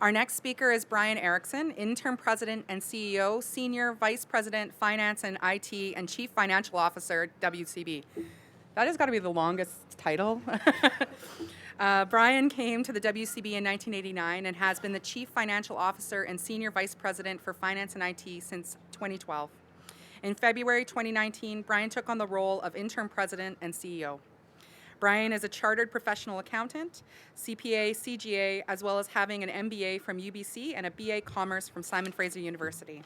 Our next speaker is Brian Erickson, Interim President and CEO, Senior Vice President, Finance and IT, and Chief Financial Officer, WCB. That has got to be the longest title. Brian came to the WCB in 1989 and has been the Chief Financial Officer and Senior Vice President for Finance and IT since 2012. In February 2019, Brian took on the role of Interim President and CEO. Brian is a chartered professional accountant, CPA, CGA, as well as having an MBA from UBC and a BA Commerce from Simon Fraser University.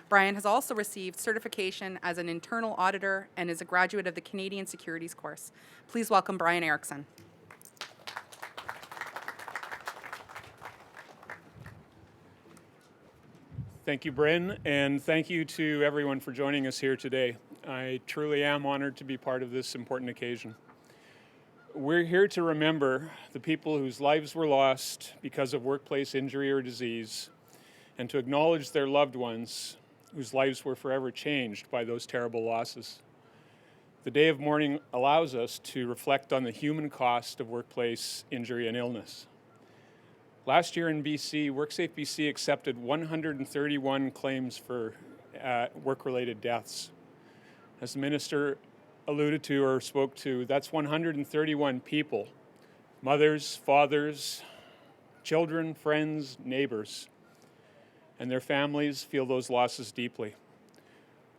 Brian has also received certification as an internal auditor and is a graduate of the Canadian Securities course. Please welcome Brian Erickson. Thank you, Brynn, and thank you to everyone for joining us here today. I truly am honored to be part of this important occasion. We're here to remember the people whose lives were lost because of workplace injury or disease, and to acknowledge their loved ones whose lives were forever changed by those terrible losses. The Day of Mourning allows us to reflect on the human cost of workplace injury and illness. Last year in BC, WorkSafeBC accepted 131 claims for work-related deaths. As the Minister alluded to or spoke to, that's 131 people, mothers, fathers, children, friends, neighbors, and their families feel those losses deeply.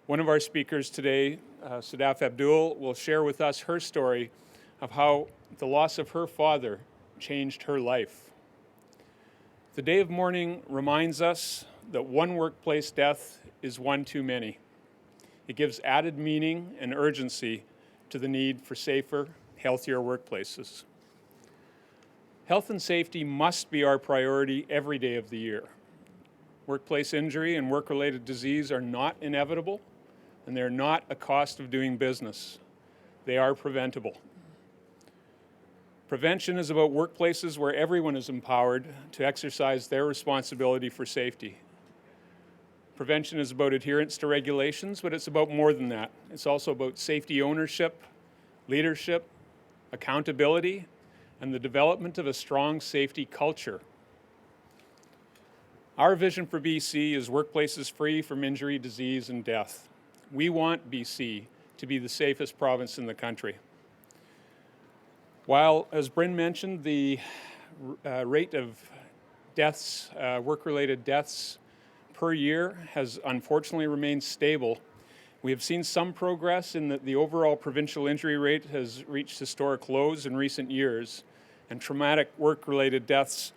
One of our speakers today, Sadaf Abdul, will share with us her story of how the loss of her father changed her life. The Day of Mourning reminds us that one workplace death is one too many. It gives added meaning and urgency to the need for safer, healthier workplaces. Health and safety must be our priority every day of the year. Workplace injury and work-related disease are not inevitable, and they're not a cost of doing business. They are preventable. Prevention is about workplaces where everyone is empowered to exercise their responsibility for safety. Prevention is about adherence to regulations, but it's about more than that. It's also about safety ownership, leadership, accountability, and the development of a strong safety culture. Our vision for BC is workplaces free from injury, disease, and death. We want BC to be the safest province in the country. While, as Brynn mentioned, the rate of deaths, work-related deaths per year has unfortunately remained stable, we have seen some progress in that the overall provincial injury rate has reached historic lows in recent years, and traumatic work-related deaths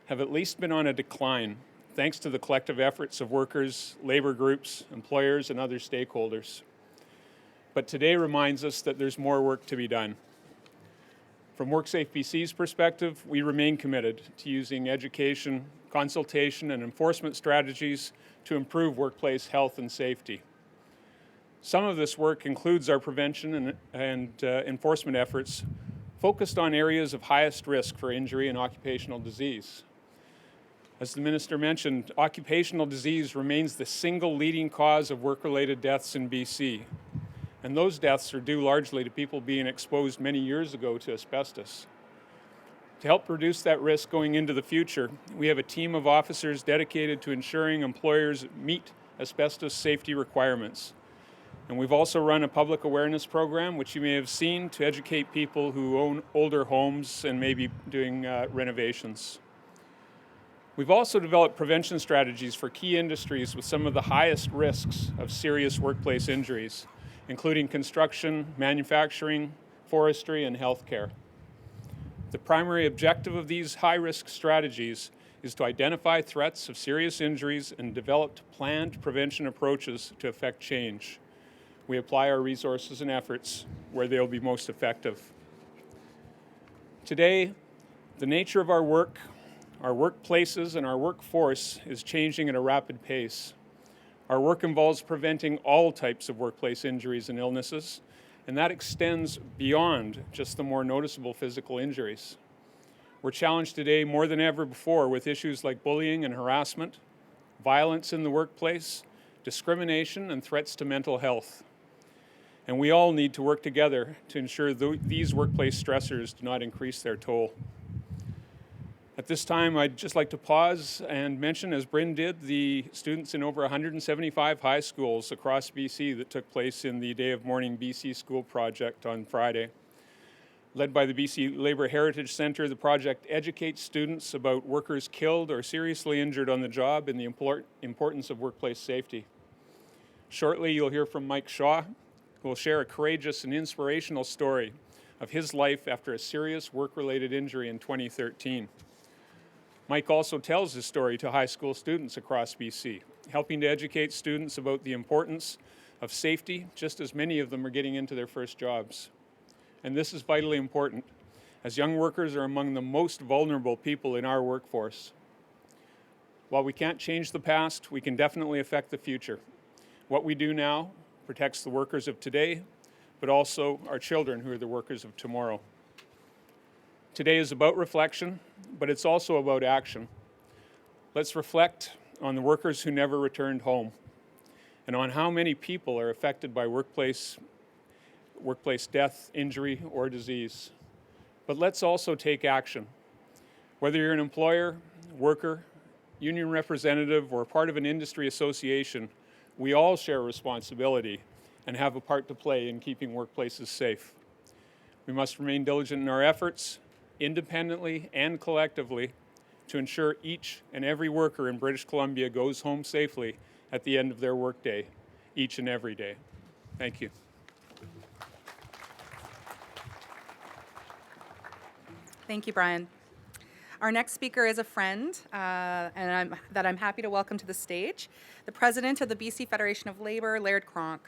have at least been on a decline, thanks to the collective efforts of workers, labor groups, employers, and other stakeholders. But today reminds us that there's more work to be done. From WorkSafeBC's perspective, we remain committed to using education, consultation, and enforcement strategies to improve workplace health and safety. Some of this work includes our prevention and enforcement efforts focused on areas of highest risk for injury and occupational disease. As the Minister mentioned, occupational disease remains the single leading cause of work-related deaths in BC. And those deaths are due largely to people being exposed many years ago to asbestos. To help reduce that risk going into the future, we have a team of officers dedicated to ensuring employers meet asbestos safety requirements. And we've also run a public awareness program, which you may have seen, to educate people who own older homes and may be doing renovations. We've also developed prevention strategies for key industries with some of the highest risks of serious workplace injuries, including construction, manufacturing, forestry, and healthcare. The primary objective of these high-risk strategies is to identify threats of serious injuries and develop planned prevention approaches to effect change. We apply our resources and efforts where they'll be most effective. Today, the nature of our work, our workplaces, and our workforce is changing at a rapid pace. Our work involves preventing all types of workplace injuries and illnesses, and that extends beyond just the more noticeable physical injuries. We're challenged today more than ever before with issues like bullying and harassment, violence in the workplace, discrimination, and threats to mental health. And we all need to work together to ensure these workplace stressors do not increase their toll. At this time, I'd just like to pause and mention, as Brynn did, the students in over 175 high schools across BC that took place in the Day of Mourning BC School project on Friday. Led by the BC Labour Heritage Centre, the project educates students about workers killed or seriously injured on the job and the importance of workplace safety. Shortly, you'll hear from Mike Shaw, who will share a courageous and inspirational story of his life after a serious work-related injury in 2013. Mike also tells his story to high school students across BC, helping to educate students about the importance of safety, just as many of them are getting into their first jobs. And this is vitally important, as young workers are among the most vulnerable people in our workforce. While we can't change the past, we can definitely affect the future. What we do now protects the workers of today, but also our children who are the workers of tomorrow. Today is about reflection, but it's also about action. Let's reflect on the workers who never returned home and on how many people are affected by workplace death, injury, or disease. But let's also take action. Whether you're an employer, worker, union representative, or part of an industry association, we all share responsibility and have a part to play in keeping workplaces safe. We must remain diligent in our efforts, independently and collectively, to ensure each and every worker in British Columbia goes home safely at the end of their workday, each and every day. Thank you. Thank you, Brian. Our next speaker is a friend, and I'm happy to welcome to the stage, the president of the BC Federation of Labour, Laird Cronk.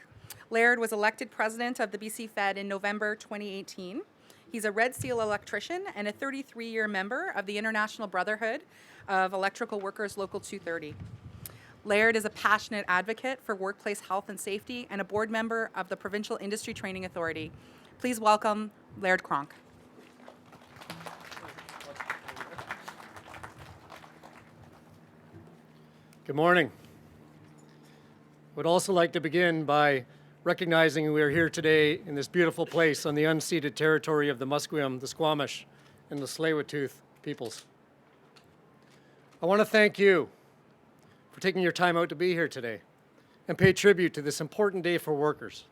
Laird was elected president of the BC Fed in November 2018. He's a Red Seal electrician and a 33-year member of the International Brotherhood of Electrical Workers Local 230. Laird is a passionate advocate for workplace health and safety and a board member of the Provincial Industry Training Authority. Please welcome Laird Cronk. Good morning. I would also like to begin by recognizing we are here today in this beautiful place on the unceded territory of the Musqueam, the Squamish, and the Tsleil-Waututh peoples. I want to thank you for taking your time out to be here today and pay tribute to this important day for workers.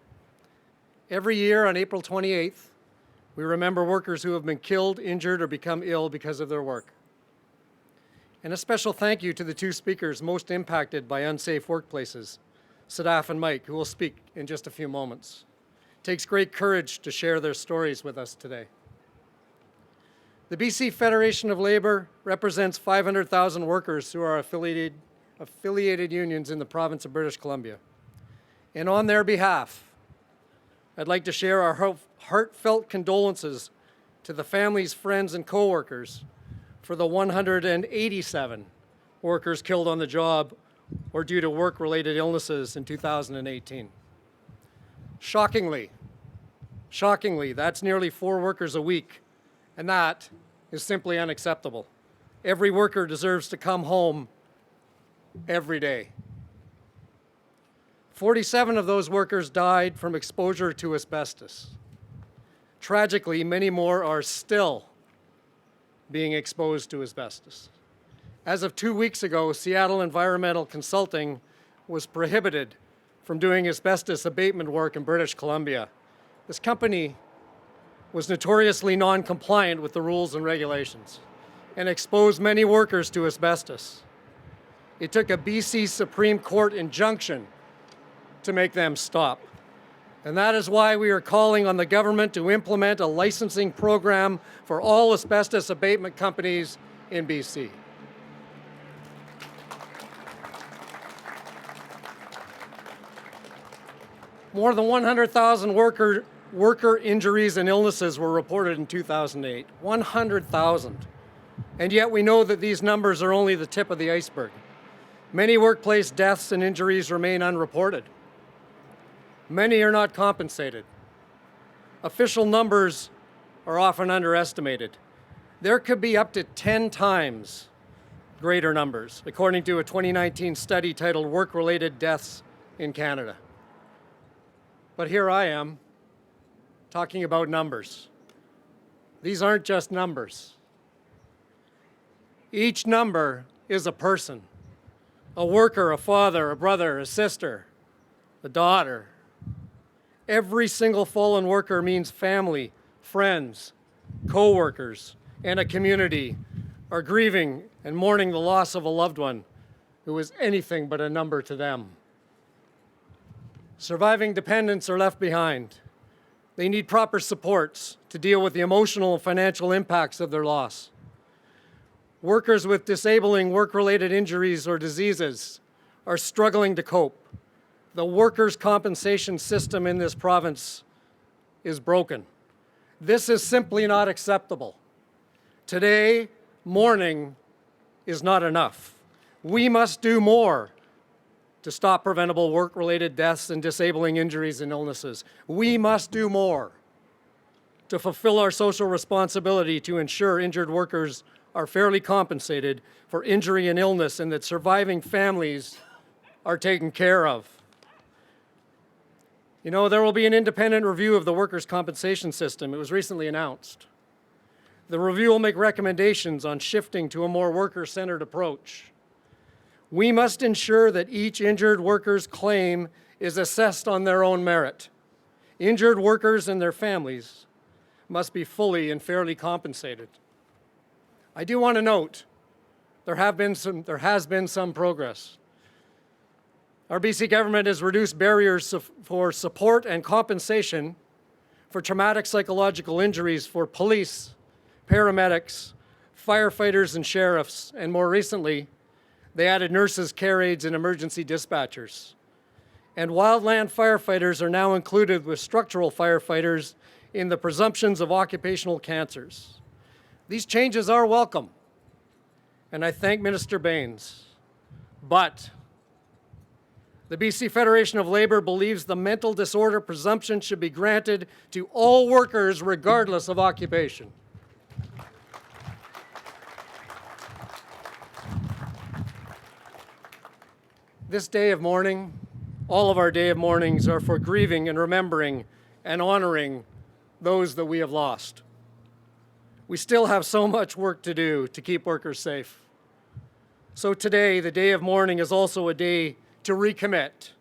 Every year on April 28th, we remember workers who have been killed, injured, or become ill because of their work. And a special thank you to the two speakers most impacted by unsafe workplaces, Sadaf and Mike, who will speak in just a few moments. It takes great courage to share their stories with us today. The BC Federation of Labour represents 500,000 workers who are affiliated unions in the province of British Columbia. And on their behalf, I'd like to share our heartfelt condolences to the families, friends, and co-workers for the 187 workers killed on the job or due to work-related illnesses in 2018. Shockingly, that's nearly 4 workers a week, and that is simply unacceptable. Every worker deserves to come home every day. 47 of those workers died from exposure to asbestos. Tragically, many more are still being exposed to asbestos. As of 2 weeks ago, Seattle Environmental Consulting was prohibited from doing asbestos abatement work in British Columbia. This company was notoriously non-compliant with the rules and regulations and exposed many workers to asbestos. It took a BC Supreme Court injunction to make them stop. And that is why we are calling on the government to implement a licensing program for all asbestos abatement companies in BC. More than 100,000 worker injuries and illnesses were reported in 2008. 100,000. And yet we know that these numbers are only the tip of the iceberg. Many workplace deaths and injuries remain unreported. Many are not compensated. Official numbers are often underestimated. There could be up to 10 times greater numbers, according to a 2019 study titled Work-Related Deaths in Canada. But here I am talking about numbers. These aren't just numbers. Each number is a person, a worker, a father, a brother, a sister, a daughter. Every single fallen worker means family, friends, co-workers, and a community are grieving and mourning the loss of a loved one who is anything but a number to them. Surviving dependents are left behind. They need proper supports to deal with the emotional and financial impacts of their loss. Workers with disabling work-related injuries or diseases are struggling to cope. The workers' compensation system in this province is broken. This is simply not acceptable. Today, mourning is not enough. We must do more to stop preventable work-related deaths and disabling injuries and illnesses. We must do more to fulfill our social responsibility to ensure injured workers are fairly compensated for injury and illness and that surviving families are taken care of. You know, there will be an independent review of the workers' compensation system. It was recently announced. The review will make recommendations on shifting to a more worker-centered approach. We must ensure that each injured worker's claim is assessed on their own merit. Injured workers and their families must be fully and fairly compensated. I do want to note there has been some progress. Our BC government has reduced barriers for support and compensation for traumatic psychological injuries for police, paramedics, firefighters, and sheriffs, and more recently, they added nurses, care aides, and emergency dispatchers. And wildland firefighters are now included with structural firefighters in the presumptions of occupational cancers. These changes are welcome, and I thank Minister Baines. But the BC Federation of Labour believes the mental disorder presumption should be granted to all workers regardless of occupation. This day of mourning, all of our day of mournings are for grieving and remembering and honoring those that we have lost. We still have so much work to do to keep workers safe. So today, the day of mourning is also a day to recommit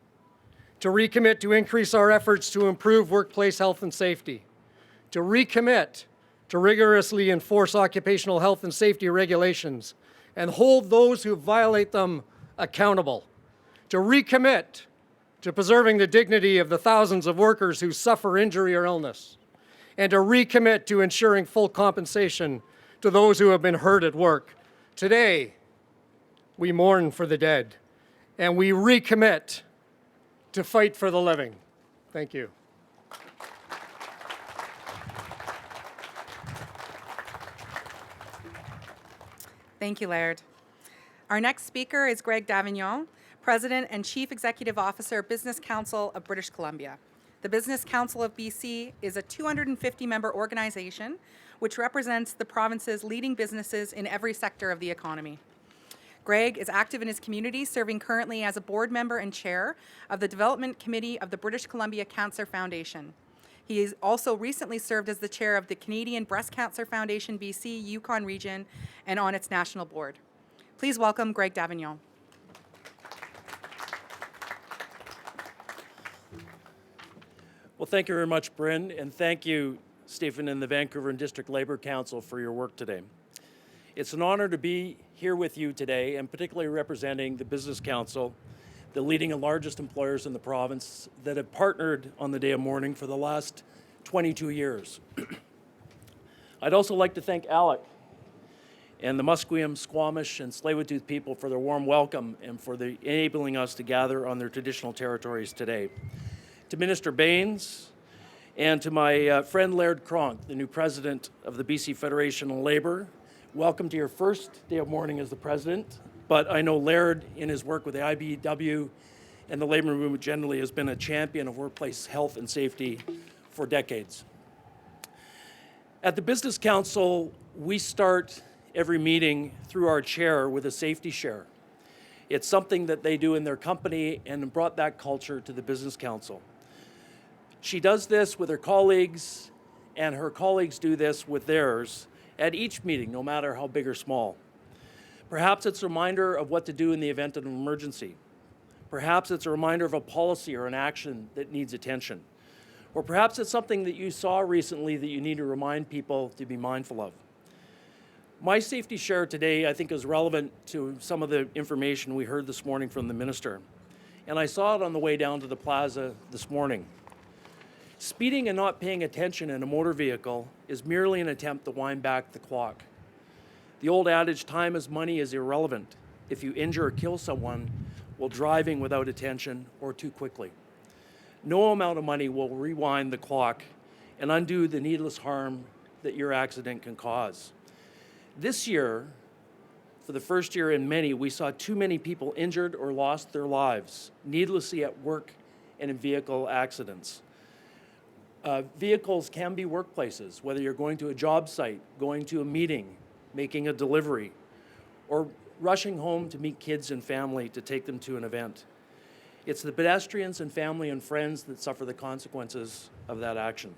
to increase our efforts to improve workplace health and safety, to recommit to rigorously enforce occupational health and safety regulations and hold those who violate them accountable, to recommit to preserving the dignity of the thousands of workers who suffer injury or illness, and to recommit to ensuring full compensation to those who have been hurt at work. Today, we mourn for the dead, and we recommit to fight for the living. Thank you. Thank you, Laird. Our next speaker is Greg Davignon, President and Chief Executive Officer, Business Council of British Columbia. The Business Council of BC is a 250-member organization which represents the province's leading businesses in every sector of the economy. Greg is active in his community, serving currently as a board member and chair of the Development Committee of the British Columbia Cancer Foundation. He has also recently served as the chair of the Canadian Breast Cancer Foundation BC Yukon region and on its national board. Please welcome Greg Davignon. Well, thank you very much, Brynn, and thank you, Stephen, and the Vancouver and District Labour Council for your work today. It's an honor to be here with you today, and particularly representing the Business Council, the leading and largest employers in the province that have partnered on the day of mourning for the last 22 years. I'd also like to thank Alec and the Musqueam, Squamish, and Tsleil-Waututh people for their warm welcome and for enabling us to gather on their traditional territories today. To Minister Baines and to my friend Laird Cronk, the new president of the BC Federation of Labour, welcome to your first day of mourning as the president. But I know Laird, in his work with the IBEW and the labour movement generally, has been a champion of workplace health and safety for decades. At the Business Council, we start every meeting through our chair with a safety share. It's something that they do in their company and brought that culture to the Business Council. She does this with her colleagues, and her colleagues do this with theirs at each meeting, no matter how big or small. Perhaps it's a reminder of what to do in the event of an emergency. Perhaps it's a reminder of a policy or an action that needs attention. Or perhaps it's something that you saw recently that you need to remind people to be mindful of. My safety share today, I think, is relevant to some of the information we heard this morning from the minister. And I saw it on the way down to the plaza this morning. Speeding and not paying attention in a motor vehicle is merely an attempt to wind back the clock. The old adage, time is money, is irrelevant if you injure or kill someone while driving without attention or too quickly. No amount of money will rewind the clock and undo the needless harm that your accident can cause. This year, for the first year in many, we saw too many people injured or lost their lives needlessly at work and in vehicle accidents. Vehicles can be workplaces, whether you're going to a job site, going to a meeting, making a delivery, or rushing home to meet kids and family to take them to an event. It's the pedestrians and family and friends that suffer the consequences of that action.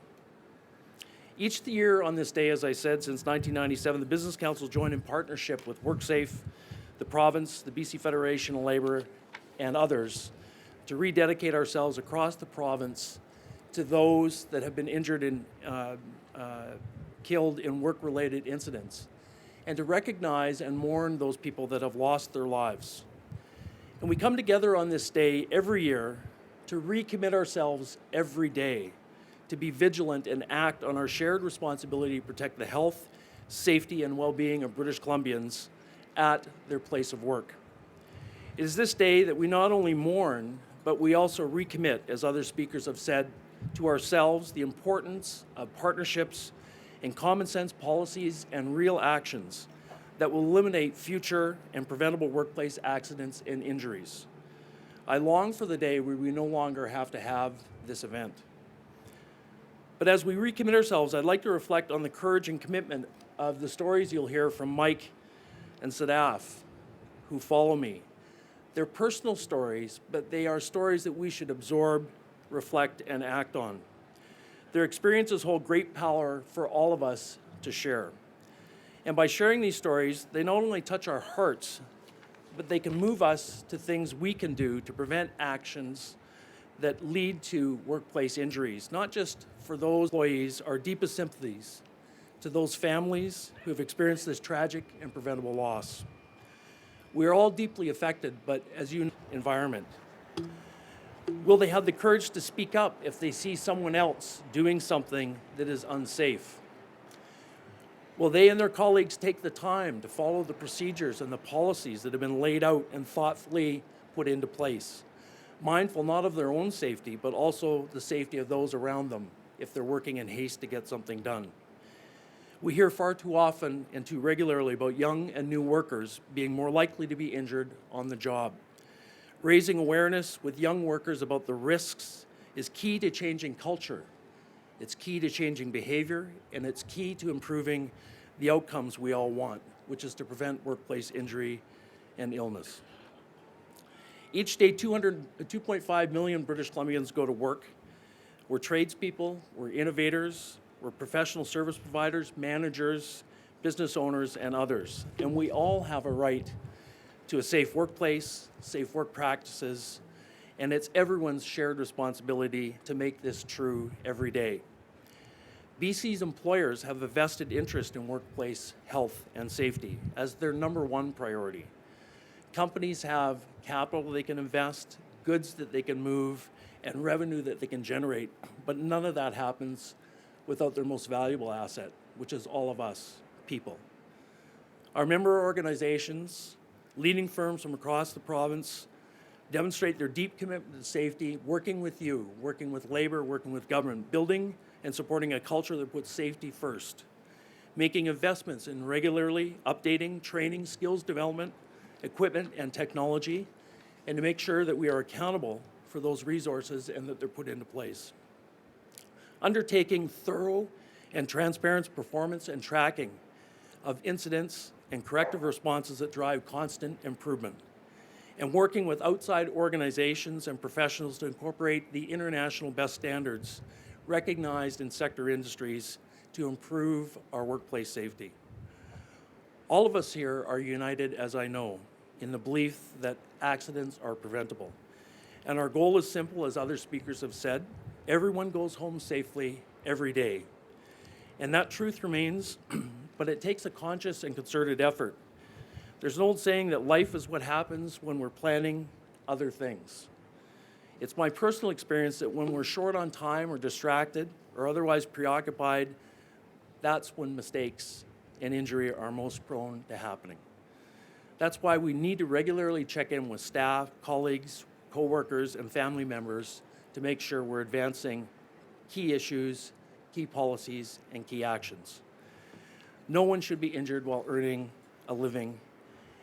Each year on this day, as I said, since 1997, the Business Council joined in partnership with WorkSafe, the province, the BC Federation of Labour, and others to rededicate ourselves across the province to those that have been injured and killed in work-related incidents, and to recognize and mourn those people that have lost their lives. And we come together on this day every year to recommit ourselves every day to be vigilant and act on our shared responsibility to protect the health, safety, and well-being of British Columbians at their place of work. It is this day that we not only mourn, but we also recommit, as other speakers have said, to ourselves the importance of partnerships and common sense policies and real actions that will eliminate future and preventable workplace accidents and injuries. I long for the day where we no longer have to have this event. But as we recommit ourselves, I'd like to reflect on the courage and commitment of the stories you'll hear from Mike and Sadaf, who follow me. They're personal stories, but they are stories that we should absorb, reflect, and act on. Their experiences hold great power for all of us to share. And by sharing these stories, they not only touch our hearts, but they can move us to things we can do to prevent actions that lead to workplace injuries, not just for those employees. Our deepest sympathies to those families who have experienced this tragic and preventable loss. We are all deeply affected, but as you know, environment. Will they have the courage to speak up if they see someone else doing something that is unsafe? Will they and their colleagues take the time to follow the procedures and the policies that have been laid out and thoughtfully put into place, mindful not of their own safety, but also the safety of those around them if they're working in haste to get something done? We hear far too often and too regularly about young and new workers being more likely to be injured on the job. Raising awareness with young workers about the risks is key to changing culture. It's key to changing behavior, and it's key to improving the outcomes we all want, which is to prevent workplace injury and illness. Each day, 2.5 million British Columbians go to work. We're tradespeople, we're innovators, we're professional service providers, managers, business owners, and others. And we all have a right to a safe workplace, safe work practices, and it's everyone's shared responsibility to make this true every day. BC's employers have a vested interest in workplace health and safety as their #1 priority. Companies have capital they can invest, goods that they can move, and revenue that they can generate, but none of that happens without their most valuable asset, which is all of us, people. Our member organizations, leading firms from across the province, demonstrate their deep commitment to safety, working with you, working with labor, working with government, building and supporting a culture that puts safety first, making investments in regularly updating, training, skills development, equipment, and technology, and to make sure that we are accountable for those resources and that they're put into place. Undertaking thorough and transparent performance and tracking of incidents and corrective responses that drive constant improvement, and working with outside organizations and professionals to incorporate the international best standards recognized in sector industries to improve our workplace safety. All of us here are united, as I know, in the belief that accidents are preventable. And our goal is simple, as other speakers have said: everyone goes home safely every day. And that truth remains, but it takes a conscious and concerted effort. There's an old saying that life is what happens when we're planning other things. It's my personal experience that when we're short on time or distracted or otherwise preoccupied, that's when mistakes and injury are most prone to happening. That's why we need to regularly check in with staff, colleagues, coworkers, and family members to make sure we're advancing key issues, key policies, and key actions. No one should be injured while earning a living,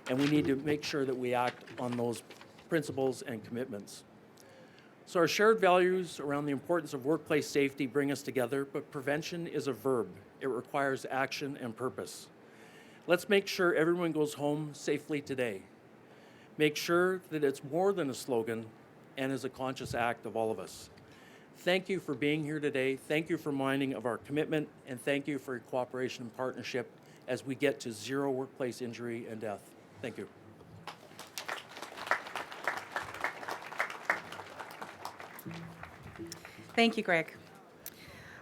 and we need to make sure that we act on those principles and commitments. So our shared values around the importance of workplace safety bring us together, but prevention is a verb. It requires action and purpose. Let's make sure everyone goes home safely today. Make sure that it's more than a slogan and is a conscious act of all of us. Thank you for being here today. Thank you for reminding of our commitment, and thank you for your cooperation and partnership as we get to zero workplace injury and death. Thank you. Thank you, Greg.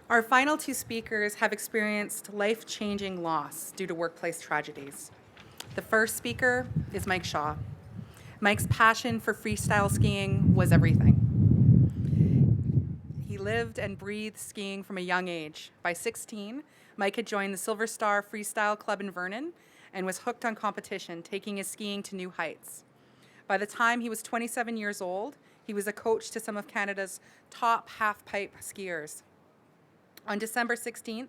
Our final two speakers have experienced life-changing loss due to workplace tragedies. The first speaker is Mike Shaw. Mike's passion for freestyle skiing was everything. He lived and breathed skiing from a young age. By 16, Mike had joined the Silver Star Freestyle Club in Vernon and was hooked on competition, taking his skiing to new heights. By the time he was 27 years old, he was a coach to some of Canada's top half-pipe skiers. On December 16th,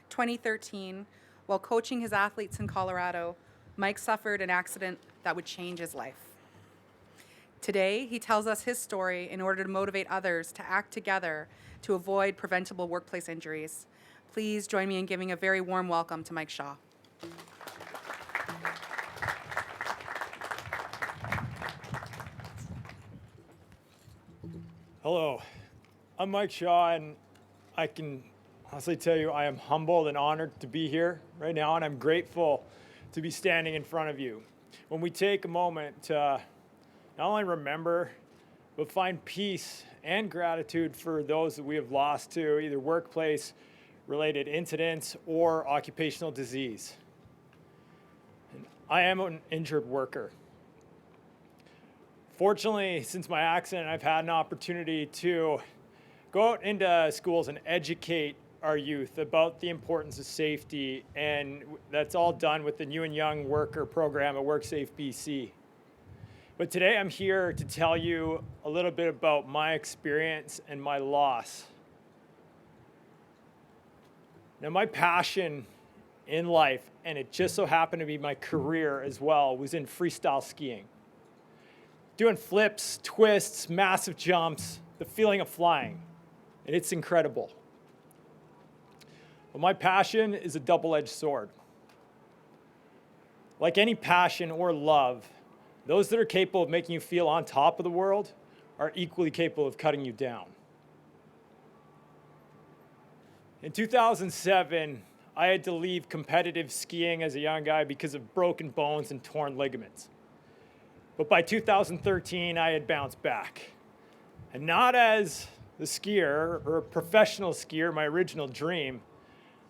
2013, while coaching his athletes in Colorado, Mike suffered an accident that would change his life. Today, he tells us his story in order to motivate others to act together to avoid preventable workplace injuries. Please join me in giving a very warm welcome to Mike Shaw. Hello, I'm Mike Shaw, and I can honestly tell you I am humbled and honored to be here right now, and I'm grateful to be standing in front of you. When we take a moment to not only remember, but find peace and gratitude for those that we have lost to either workplace-related incidents or occupational disease. And I am an injured worker. Fortunately, since my accident, I've had an opportunity to go out into schools and educate our youth about the importance of safety, and that's all done with the New and Young Worker program at WorkSafeBC. But today I'm here to tell you a little bit about my experience and my loss. Now, my passion in life, and it just so happened to be my career as well, was in freestyle skiing. Doing flips, twists, massive jumps, the feeling of flying, and it's incredible. But my passion is a double-edged sword. Like any passion or love, those that are capable of making you feel on top of the world are equally capable of cutting you down. In 2007, I had to leave competitive skiing as a young guy because of broken bones and torn ligaments. But by 2013, I had bounced back. And not as the skier or a professional skier, my original dream,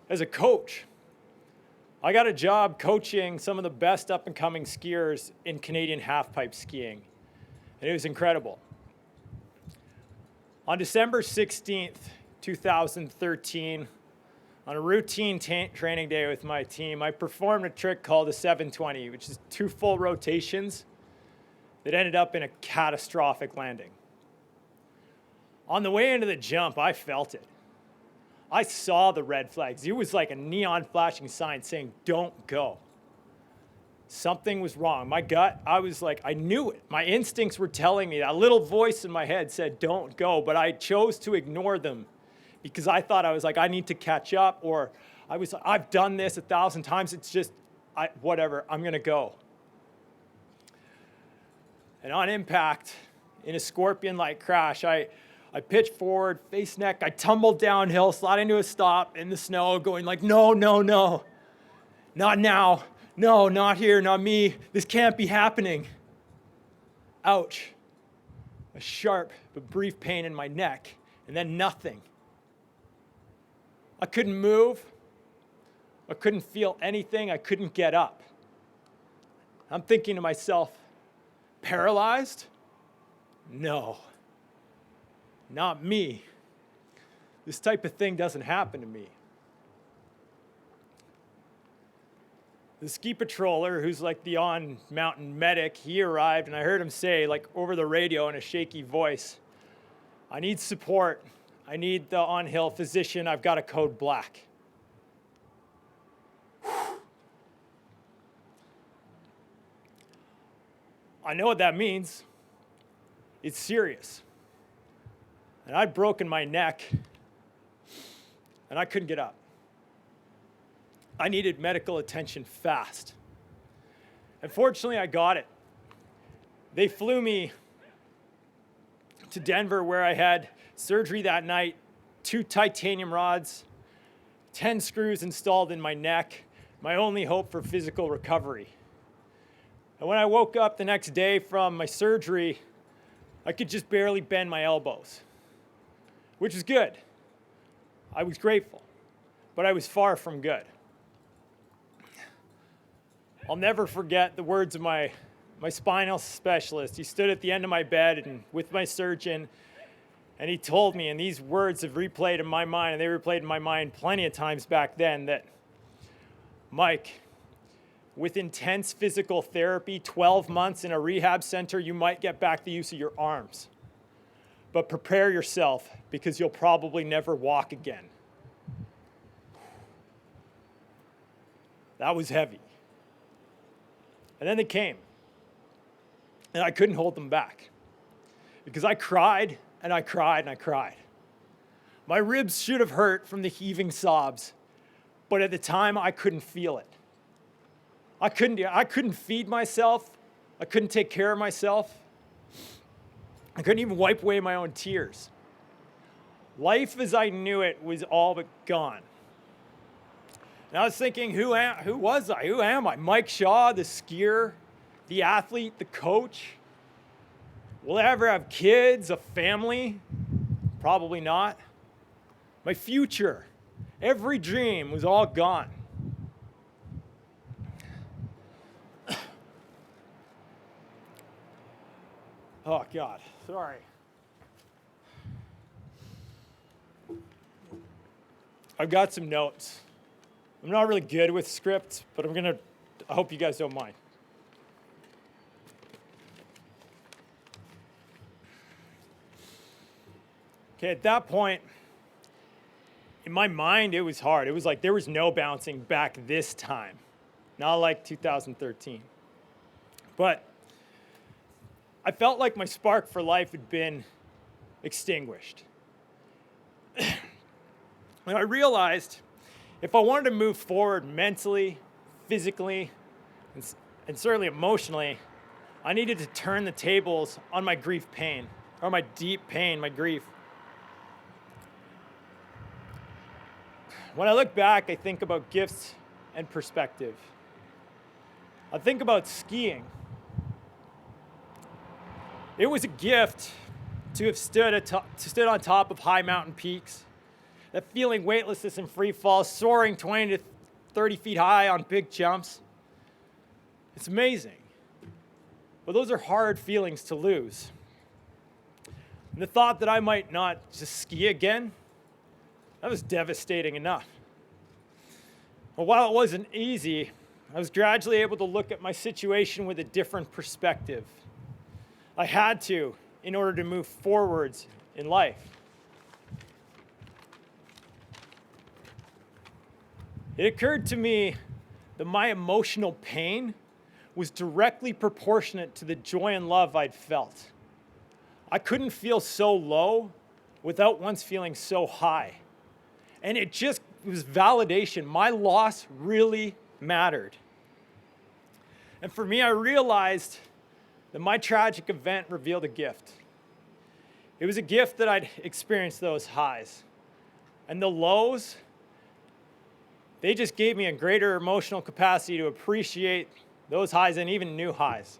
as a coach. I got a job coaching some of the best up-and-coming skiers in Canadian half-pipe skiing. And it was incredible. On December 16th, 2013, on a routine training day with my team, I performed a trick called a 720, which is 2 full rotations that ended up in a catastrophic landing. On the way into the jump, I felt it. I saw the red flags. It was like a neon flashing sign saying, don't go. Something was wrong. My gut, I was like, I knew it. My instincts were telling me. That little voice in my head said, don't go, but I chose to ignore them because I thought I need to catch up, or I've done this 1,000 times. It's just, whatever, I'm gonna go. And on impact, in a scorpion-like crash, I pitched forward, face neck, I tumbled downhill, sliding to a stop in the snow, going like, no, no, no, not now, No, not here, not me. This can't be happening. Ouch. A sharp but brief pain in my neck, and then nothing. I couldn't move. I couldn't feel anything. I couldn't get up. I'm thinking to myself, paralyzed? No, not me. This type of thing doesn't happen to me. The ski patroller, who's like the on-mountain medic, he arrived, and I heard him say, like over the radio in a shaky voice, I need support. I need the on-hill physician. I've got a code black. I know what that means. It's serious. And I'd broken my neck, and I couldn't get up. I needed medical attention fast. And fortunately, I got it. They flew me to Denver, where I had surgery that night, 2 titanium rods, 10 screws installed in my neck, my only hope for physical recovery. And when I woke up the next day from my surgery, I could just barely bend my elbows, which was good. I was grateful, but I was far from good. I'll never forget the words of my spinal specialist. He stood at the end of my bed and with my surgeon, and he told me, and these words have replayed in my mind, and they replayed in my mind plenty of times back then, that, Mike, with intense physical therapy, 12 months in a rehab center, you might get back the use of your arms. But prepare yourself, because you'll probably never walk again. That was heavy. And then they came. And I couldn't hold them back. Because I cried, and I cried, and I cried. My ribs should have hurt from the heaving sobs, but at the time, I couldn't feel it. I couldn't feed myself. I couldn't take care of myself. I couldn't even wipe away my own tears. Life as I knew it was all but gone. And I was thinking, who was I? Who am I? Mike Shaw, the skier, the athlete, the coach? Will I ever have kids, a family? Probably not. My future, every dream was all gone. Oh, God, sorry. I've got some notes. I'm not really good with scripts, but I hope you guys don't mind. Okay, at that point, in my mind, it was hard. It was like there was no bouncing back this time, not like 2013. But I felt like my spark for life had been extinguished. And I realized if I wanted to move forward mentally, physically, and certainly emotionally, I needed to turn the tables on my grief pain, or my deep pain, my grief. When I look back, I think about gifts and perspective. I think about skiing. It was a gift to have stood on top of high mountain peaks, that feeling weightlessness and free fall, soaring 20 to 30 feet high on big jumps. It's amazing. But those are hard feelings to lose. And the thought that I might not just ski again, that was devastating enough. But while it wasn't easy, I was gradually able to look at my situation with a different perspective. I had to in order to move forwards in life. It occurred to me that my emotional pain was directly proportionate to the joy and love I'd felt. I couldn't feel so low without once feeling so high. And it was validation. My loss really mattered. And for me, I realized that my tragic event revealed a gift. It was a gift that I'd experienced those highs. And the lows, they just gave me a greater emotional capacity to appreciate those highs and even new highs.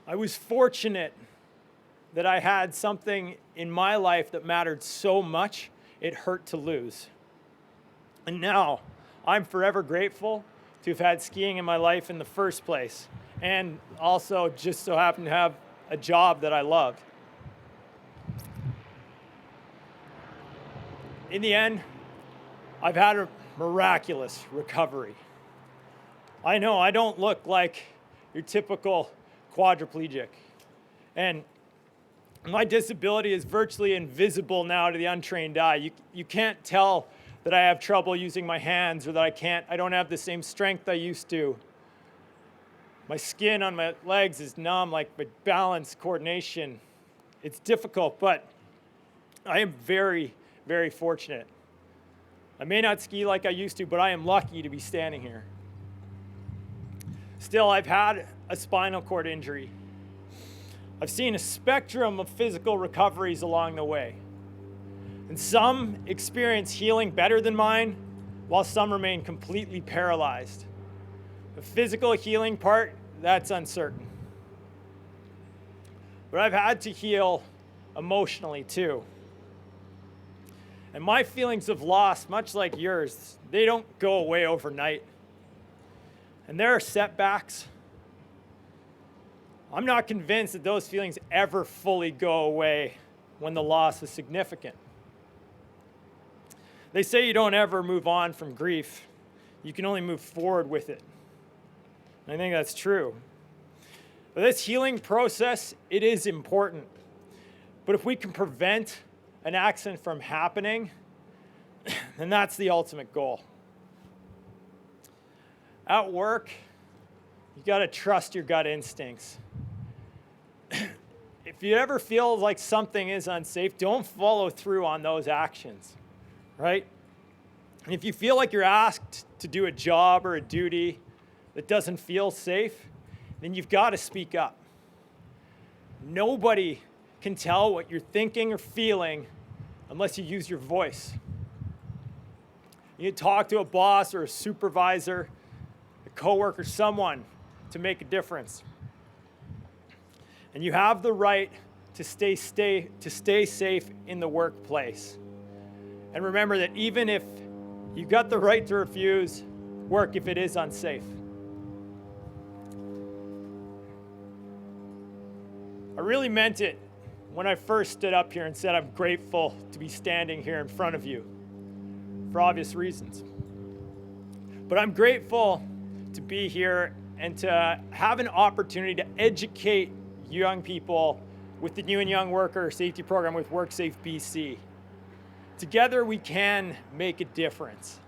I was fortunate that I had something in my life that mattered so much, it hurt to lose. And now, I'm forever grateful to have had skiing in my life in the first place, and also just so happen to have a job that I love. In the end, I've had a miraculous recovery. I know I don't look like your typical quadriplegic, and my disability is virtually invisible now to the untrained eye. You can't tell that I have trouble using my hands or that I don't have the same strength I used to. My skin on my legs is numb, like my balance, coordination. It's difficult, but I am very, very fortunate. I may not ski like I used to, but I am lucky to be standing here. Still, I've had a spinal cord injury. I've seen a spectrum of physical recoveries along the way. And some experience healing better than mine, while some remain completely paralyzed. The physical healing part, that's uncertain. But I've had to heal emotionally too. And my feelings of loss, much like yours, they don't go away overnight. And there are setbacks. I'm not convinced that those feelings ever fully go away when the loss is significant. They say you don't ever move on from grief. You can only move forward with it. And I think that's true. But this healing process, it is important. But if we can prevent an accident from happening, then that's the ultimate goal. At work, you gotta trust your gut instincts. If you ever feel like something is unsafe, don't follow through on those actions, right? And if you feel like you're asked to do a job or a duty that doesn't feel safe, then you've got to speak up. Nobody can tell what you're thinking or feeling unless you use your voice. You can talk to a boss or a supervisor, a coworker, someone to make a difference. And you have the right to stay safe in the workplace. And remember that even if you got the right to refuse work if it is unsafe. I really meant it when I first stood up here and said I'm grateful to be standing here in front of you for obvious reasons. But I'm grateful to be here and to have an opportunity to educate young people with the New and Young Worker Safety Program with WorkSafeBC. Together we can make a difference.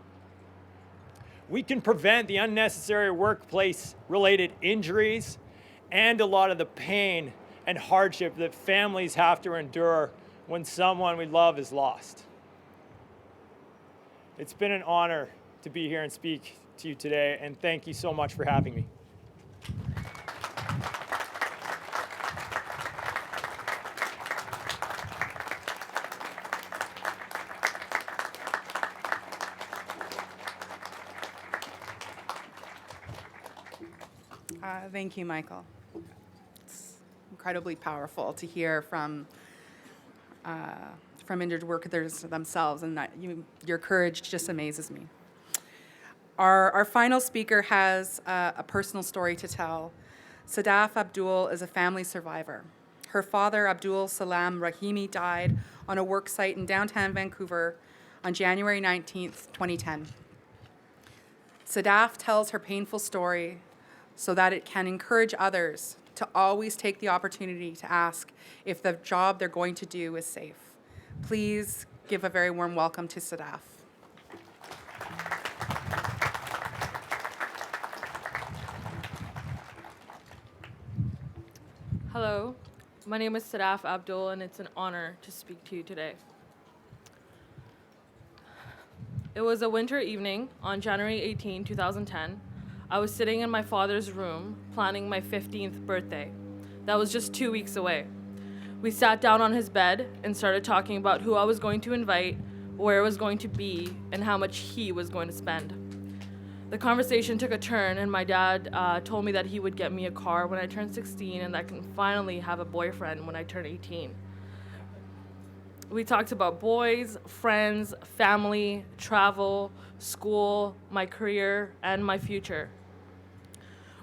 We can prevent the unnecessary workplace-related injuries and a lot of the pain and hardship that families have to endure when someone we love is lost. It's been an honor to be here and speak to you today, and thank you so much for having me. Thank you, Michael. It's incredibly powerful to hear from injured workers themselves, and that your courage just amazes me. Our final speaker has a personal story to tell. Sadaf Abdul is a family survivor. Her father, Abdul Salam Rahimi, died on a work site in downtown Vancouver on January 19th, 2010. Sadaf tells her painful story so that it can encourage others to always take the opportunity to ask if the job they're going to do is safe. Please give a very warm welcome to Sadaf. Hello, my name is Sadaf Abdul, and it's an honor to speak to you today. It was a winter evening on January 18, 2010. I was sitting in my father's room planning my 15th birthday. That was just 2 weeks away. We sat down on his bed and started talking about who I was going to invite, where it was going to be, and how much he was going to spend. The conversation took a turn, and my dad told me that he would get me a car when I turned 16 and that I can finally have a boyfriend when I turn 18. We talked about boys, friends, family, travel, school, my career, and my future.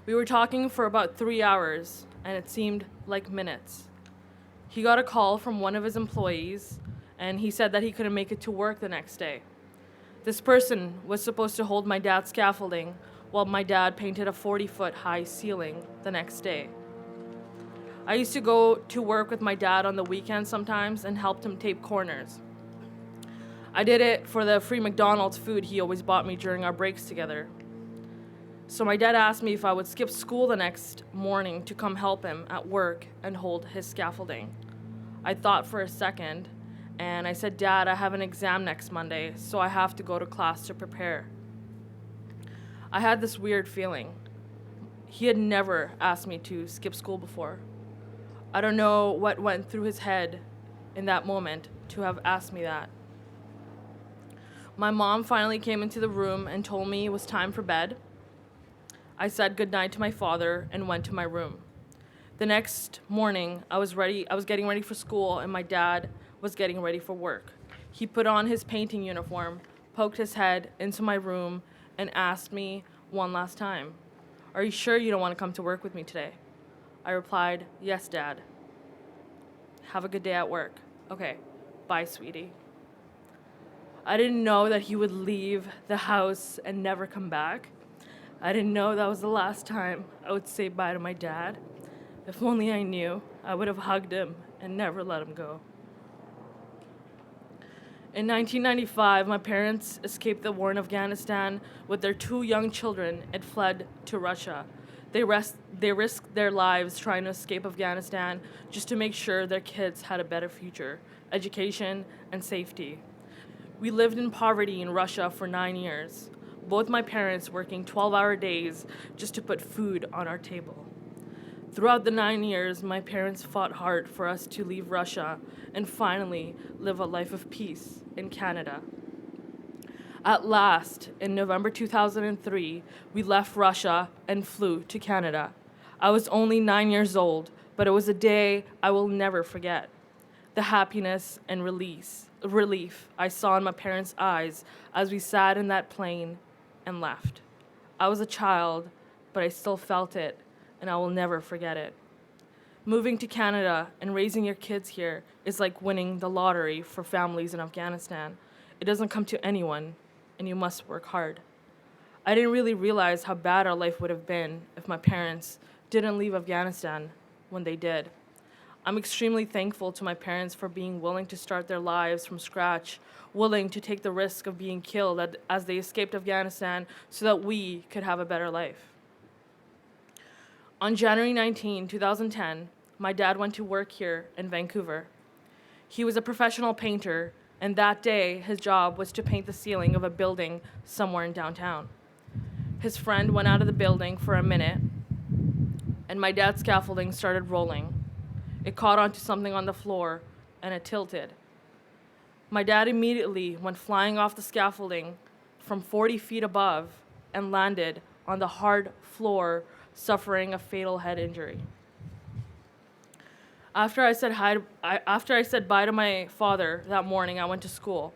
We were talking for about 3 hours, and it seemed like minutes. He got a call from one of his employees, and he said that he couldn't make it to work the next day. This person was supposed to hold my dad's scaffolding while my dad painted a 40-foot high ceiling the next day. I used to go to work with my dad on the weekends sometimes and helped him tape corners. I did it for the free McDonald's food he always bought me during our breaks together. So my dad asked me if I would skip school the next morning to come help him at work and hold his scaffolding. I thought for a second, and I said, "Dad, I have an exam next Monday, so I have to go to class to prepare." I had this weird feeling. He had never asked me to skip school before. I don't know what went through his head in that moment to have asked me that. My mom finally came into the room and told me it was time for bed. I said goodnight to my father and went to my room. The next morning, I was getting ready for school, and my dad was getting ready for work. He put on his painting uniform, poked his head into my room, and asked me one last time, "Are you sure you don't want to come to work with me today?" I replied, "Yes, Dad." "Have a good day at work." "Okay, bye, sweetie." I didn't know that he would leave the house and never come back. I didn't know that was the last time I would say bye to my dad. If only I knew, I would have hugged him and never let him go. In 1995, my parents escaped the war in Afghanistan with their 2 young children and fled to Russia. They risked their lives trying to escape Afghanistan just to make sure their kids had a better future, education, and safety. We lived in poverty in Russia for 9 years, both my parents working 12-hour days just to put food on our table. Throughout the 9 years, my parents fought hard for us to leave Russia and finally live a life of peace in Canada. At last, in November 2003, we left Russia and flew to Canada. I was only 9 years old, but it was a day I will never forget. The happiness and relief I saw in my parents' eyes as we sat in that plane and left. I was a child, but I still felt it, and I will never forget it. Moving to Canada and raising your kids here is like winning the lottery for families in Afghanistan. It doesn't come to anyone, and you must work hard. I didn't really realize how bad our life would have been if my parents didn't leave Afghanistan when they did. I'm extremely thankful to my parents for being willing to start their lives from scratch, willing to take the risk of being killed as they escaped Afghanistan so that we could have a better life. On January 19, 2010, my dad went to work here in Vancouver. He was a professional painter, and that day his job was to paint the ceiling of a building somewhere in downtown. His friend went out of the building for a minute, and my dad's scaffolding started rolling. It caught onto something on the floor, and it tilted. My dad immediately went flying off the scaffolding from 40 feet above and landed on the hard floor, suffering a fatal head injury. After I said bye to my father that morning, I went to school.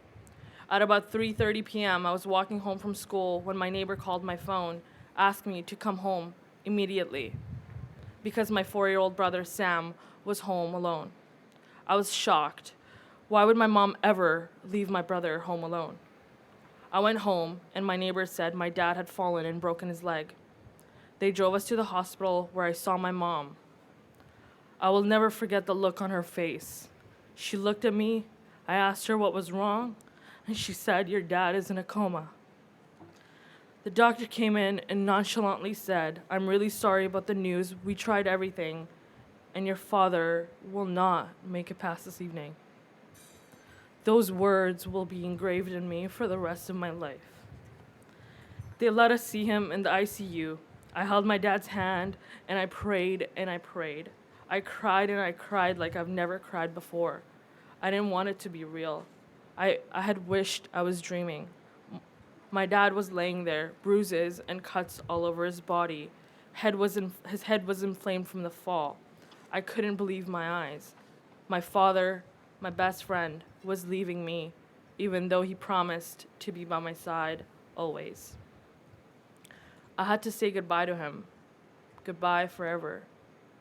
At about 3:30 p.m., I was walking home from school when my neighbor called my phone, asking me to come home immediately because my 4-year-old brother, Sam, was home alone. I was shocked. Why would my mom ever leave my brother home alone? I went home, and my neighbor said my dad had fallen and broken his leg. They drove us to the hospital where I saw my mom. I will never forget the look on her face. She looked at me, I asked her what was wrong, and she said, "Your dad is in a coma." The doctor came in and nonchalantly said, "I'm really sorry about the news. We tried everything, and your father will not make it past this evening." Those words will be engraved in me for the rest of my life. They let us see him in the ICU. I held my dad's hand, and I prayed and I prayed. I cried and I cried like I've never cried before. I didn't want it to be real. I had wished I was dreaming. My dad was laying there, bruises and cuts all over his body. His head was inflamed from the fall. I couldn't believe my eyes. My father, my best friend, was leaving me, even though he promised to be by my side always. I had to say goodbye to him. Goodbye forever.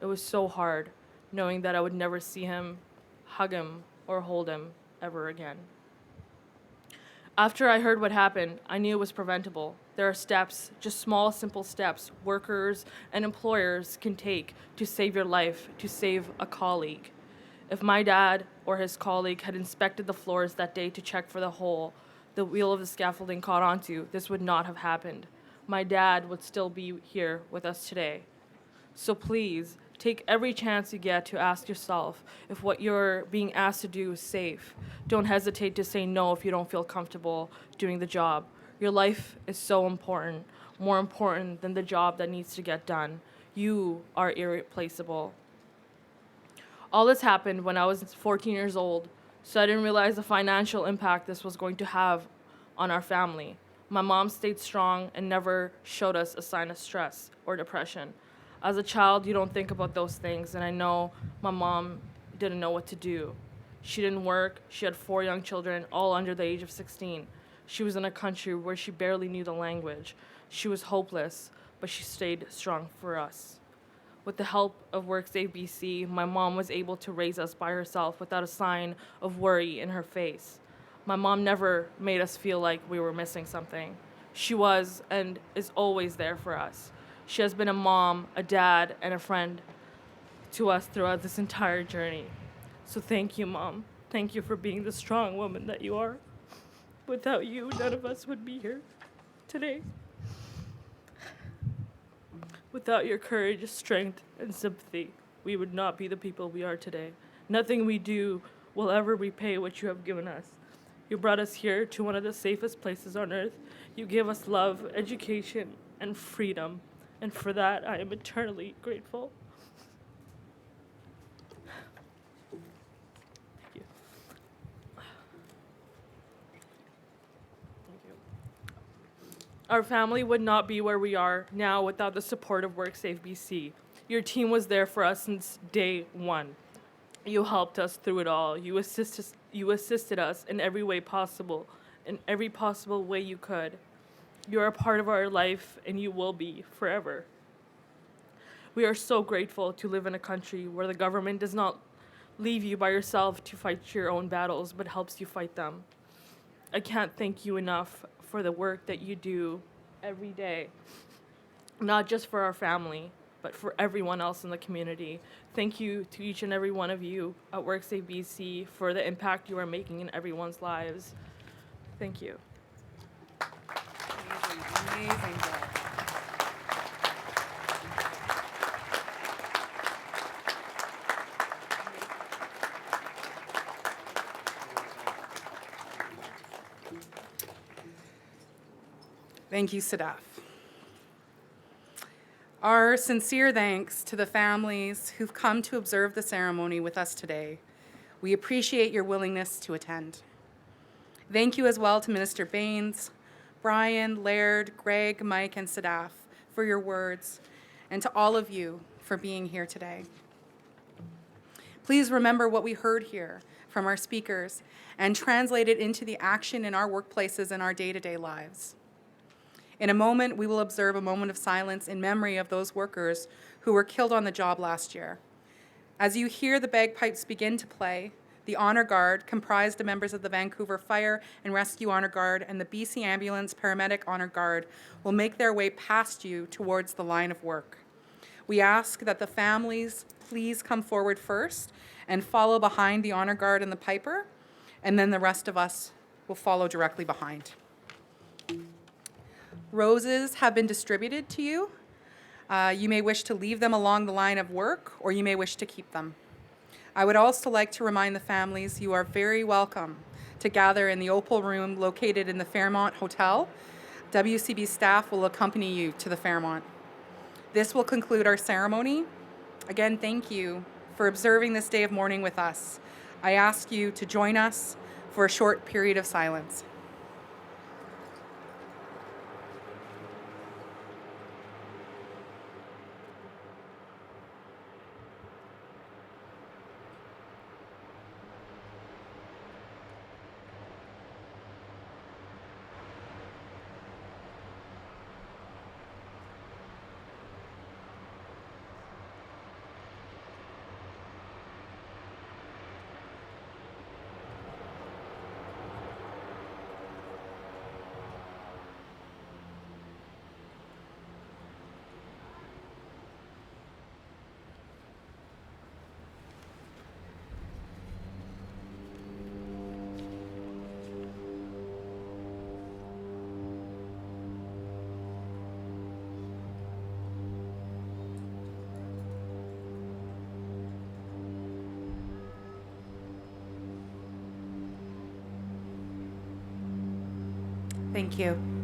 It was so hard, knowing that I would never see him, hug him, or hold him ever again. After I heard what happened, I knew it was preventable. There are steps, just small, simple steps, workers and employers can take to save your life, to save a colleague. If my dad or his colleague had inspected the floors that day to check for the hole the wheel of the scaffolding caught onto, this would not have happened. My dad would still be here with us today. So please, take every chance you get to ask yourself if what you're being asked to do is safe. Don't hesitate to say no if you don't feel comfortable doing the job. Your life is so important, more important than the job that needs to get done. You are irreplaceable. All this happened when I was 14 years old, so I didn't realize the financial impact this was going to have on our family. My mom stayed strong and never showed us a sign of stress or depression. As a child, you don't think about those things, and I know my mom didn't know what to do. She didn't work. She had 4 young children, all under the age of 16. She was in a country where she barely knew the language. She was hopeless, but she stayed strong for us. With the help of WorkSafeBC, my mom was able to raise us by herself without a sign of worry in her face. My mom never made us feel like we were missing something. She was and is always there for us. She has been a mom, a dad, and a friend to us throughout this entire journey. So thank you, Mom. Thank you for being the strong woman that you are. Without you, none of us would be here today. Without your courage, strength, and sympathy, we would not be the people we are today. Nothing we do will ever repay what you have given us. You brought us here to one of the safest places on earth. You gave us love, education, and freedom. And for that, I am eternally grateful. Thank you. Thank you. Our family would not be where we are now without the support of WorkSafeBC. Your team was there for us since day one. You helped us through it all. You assisted us in every way possible, in every possible way you could. You are a part of our life, and you will be forever. We are so grateful to live in a country where the government does not leave you by yourself to fight your own battles, but helps you fight them. I can't thank you enough for the work that you do every day, not just for our family, but for everyone else in the community. Thank you to each and every one of you at WorkSafeBC for the impact you are making in everyone's lives. Thank you. Amazing job. Thank you, Sadaf. Our sincere thanks to the families who've come to observe the ceremony with us today. We appreciate your willingness to attend. Thank you as well to Minister Baines, Brian, Laird, Greg, Mike, and Sadaf for your words, and to all of you for being here today. Please remember what we heard here from our speakers and translate it into the action in our workplaces and our day-to-day lives. In a moment, we will observe a moment of silence in memory of those workers who were killed on the job last year. As you hear the bagpipes begin to play, the Honor Guard, comprised of members of the Vancouver Fire and Rescue Honor Guard and the BC Ambulance Paramedic Honor Guard, will make their way past you towards the line of work. We ask that the families please come forward first and follow behind the Honor Guard and the Piper, and then the rest of us will follow directly behind. Roses have been distributed to you. You may wish to leave them along the line of work, or you may wish to keep them. I would also like to remind the families you are very welcome to gather in the Opal Room located in the Fairmont Hotel. WCB staff will accompany you to the Fairmont. This will conclude our ceremony. Again, thank you for observing this day of mourning with us. I ask you to join us for a short period of silence. Thank you.